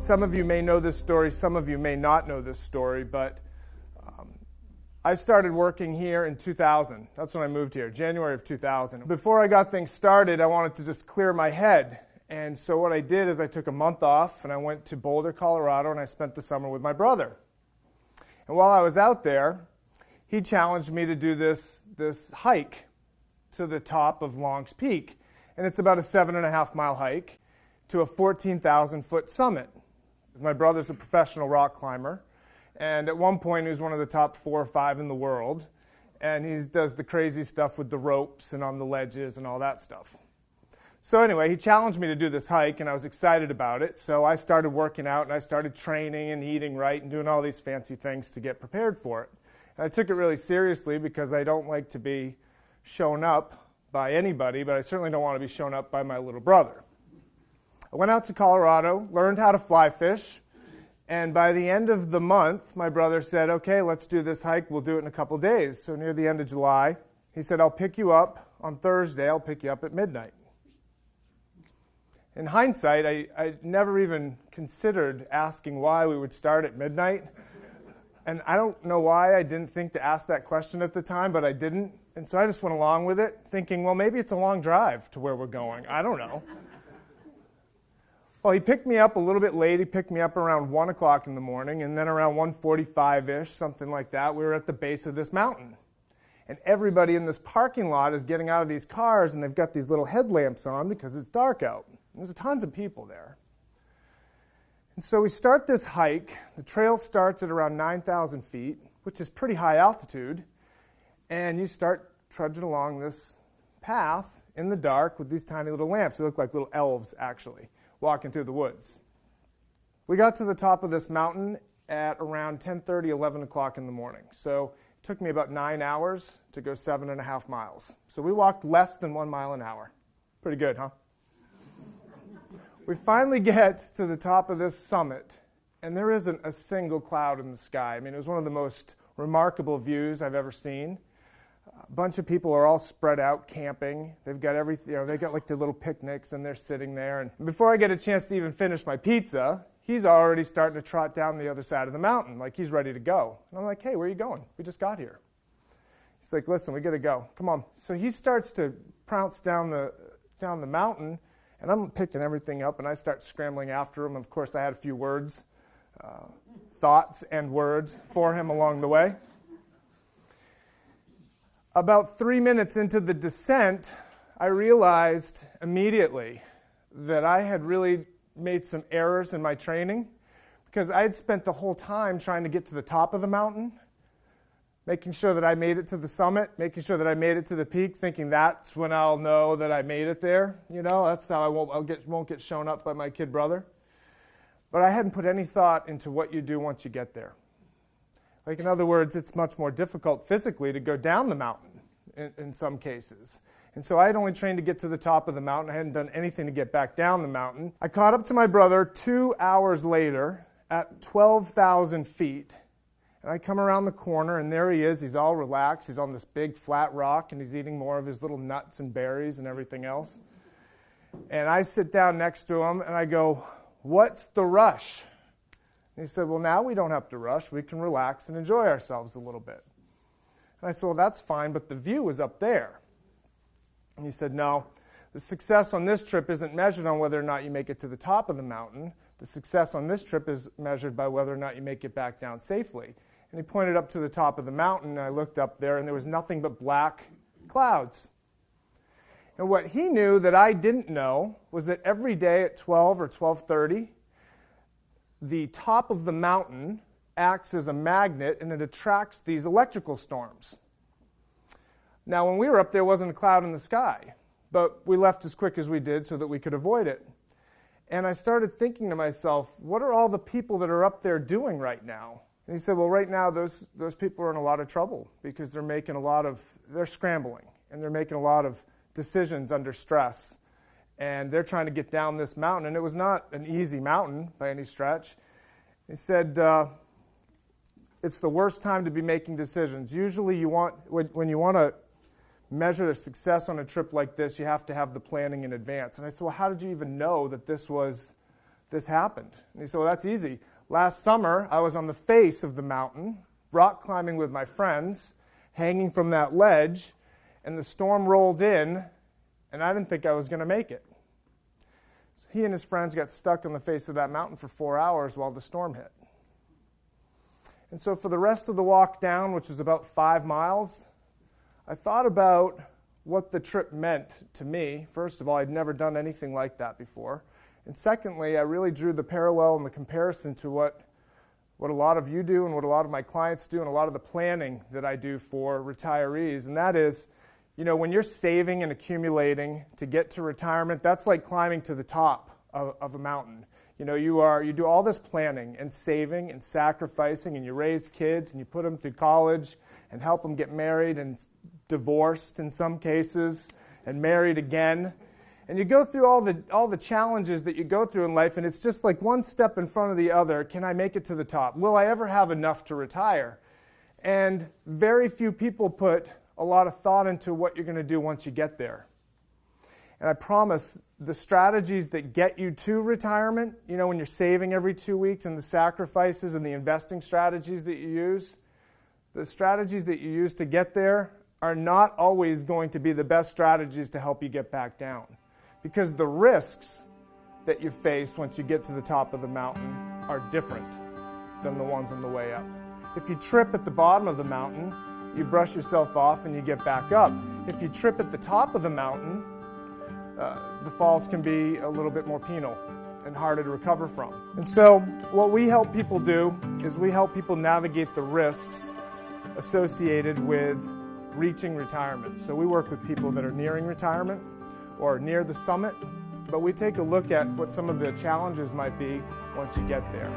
Some of you may know this story, some of you may not know this story, but I started working here in 2000. That's when I moved here, January of 2000. Before I got things started, I wanted to just clear my head. And so what I did is I took a month off and I went to Boulder, Colorado, and I spent the summer with my brother. And while I was out there, he challenged me to do this hike to the top of Long's Peak. And it's about a 7.5-mile hike to a 14,000-foot summit. My brother's a professional rock climber. And at one point, he was one of the top 4 or 5 in the world. And he does the crazy stuff with the ropes and on the ledges and all that stuff. So anyway, he challenged me to do this hike, and I was excited about it. So I started working out, and I started training and eating right and doing all these fancy things to get prepared for it. And I took it really seriously because I don't like to be shown up by anybody, but I certainly don't want to be shown up by my little brother. I went out to Colorado, learned how to fly fish. And by the end of the month, my brother said, okay, let's do this hike. We'll do it in a couple days. So near the end of July, he said, I'll pick you up on Thursday. I'll pick you up at midnight. In hindsight, I never even considered asking why we would start at midnight. And I don't know why I didn't think to ask that question at the time, but I didn't. And so I just went along with it, thinking, well, maybe it's a long drive to where we're going. I don't know. Well, he picked me up a little bit late. He picked me up around 1 o'clock in the morning, and then around 1:45-ish, something like that, we were at the base of this mountain. And everybody in this parking lot is getting out of these cars, and they've got these little headlamps on because it's dark out. There's tons of people there. And so we start this hike. The trail starts at around 9,000 feet, which is pretty high altitude, and you start trudging along this path in the dark with these tiny little lamps. They look like little elves, actually, walking through the woods. We got to the top of this mountain at around 10:30, 11 o'clock in the morning. So it took me about 9 hours to go 7.5 miles. So we walked less than 1 mile an hour. Pretty good, huh? We finally get to the top of this summit, and there isn't a single cloud in the sky. I mean, it was one of the most remarkable views I've ever seen. A bunch of people are all spread out camping. They've got everything, they got like their little picnics, and they're sitting there. And before I get a chance to even finish my pizza, he's already starting to trot down the other side of the mountain, like he's ready to go. And I'm like, hey, where are you going? We just got here. He's like, listen, we got to go. Come on. So he starts to prounce down the mountain, and I'm picking everything up, and I start scrambling after him. Of course, I had a few words, thoughts and words for him along the way. About 3 minutes into the descent, I realized immediately that I had really made some errors in my training because I had spent the whole time trying to get to the top of the mountain, making sure that I made it to the summit, making sure that I made it to the peak, thinking that's when I'll know that I made it there. You know, that's how I won't get shown up by my kid brother. But I hadn't put any thought into what you do once you get there. Like, in other words, it's much more difficult physically to go down the mountain in some cases. And so I had only trained to get to the top of the mountain. I hadn't done anything to get back down the mountain. I caught up to my brother 2 hours later at 12,000 feet. And I come around the corner, and there he is. He's all relaxed. He's on this big flat rock, and he's eating more of his little nuts and berries and everything else. And I sit down next to him, and I go, what's the rush? And he said, well, now we don't have to rush. We can relax and enjoy ourselves a little bit. And I said, well, that's fine, but the view is up there. And he said, no, the success on this trip isn't measured on whether or not you make it to the top of the mountain. The success on this trip is measured by whether or not you make it back down safely. And he pointed up to the top of the mountain, and I looked up there, and there was nothing but black clouds. And what he knew that I didn't know was that every day at 12 or 12:30, the top of the mountain acts as a magnet, and it attracts these electrical storms. Now, when we were up there, wasn't a cloud in the sky, but we left as quick as we did so that we could avoid it. And I started thinking to myself, what are all the people that are up there doing right now? And he said, well, right now, those people are in a lot of trouble because they're scrambling, and they're making a lot of decisions under stress. And they're trying to get down this mountain, and it was not an easy mountain by any stretch. He said, it's the worst time to be making decisions. Usually when you want to measure the success on a trip like this, you have to have the planning in advance. And I said, well, how did you even know that this was this happened? And he said, well, that's easy. Last summer, I was on the face of the mountain, rock climbing with my friends, hanging from that ledge, and the storm rolled in, and I didn't think I was going to make it. So he and his friends got stuck on the face of that mountain for 4 hours while the storm hit. And so for the rest of the walk down, which was about 5 miles, I thought about what the trip meant to me. First of all, I'd never done anything like that before. And secondly, I really drew the parallel and the comparison to what a lot of you do and what a lot of my clients do and a lot of the planning that I do for retirees. And that is, when you're saving and accumulating to get to retirement, that's like climbing to the top of a mountain. You do all this planning and saving and sacrificing, and you raise kids and you put them through college and help them get married and divorced in some cases and married again. And you go through all the challenges that you go through in life, and it's just like one step in front of the other. Can I make it to the top? Will I ever have enough to retire? And very few people put a lot of thought into what you're going to do once you get there. And I promise the strategies that get you to retirement, when you're saving every 2 weeks, and the sacrifices and the investing strategies that you use, the strategies that you use to get there are not always going to be the best strategies to help you get back down. Because the risks that you face once you get to the top of the mountain are different than the ones on the way up. If you trip at the bottom of the mountain, you brush yourself off and you get back up. If you trip at the top of the mountain, the falls can be a little bit more penal and harder to recover from. And so what we help people do is we help people navigate the risks associated with reaching retirement. So we work with people that are nearing retirement or near the summit, but we take a look at what some of the challenges might be once you get there.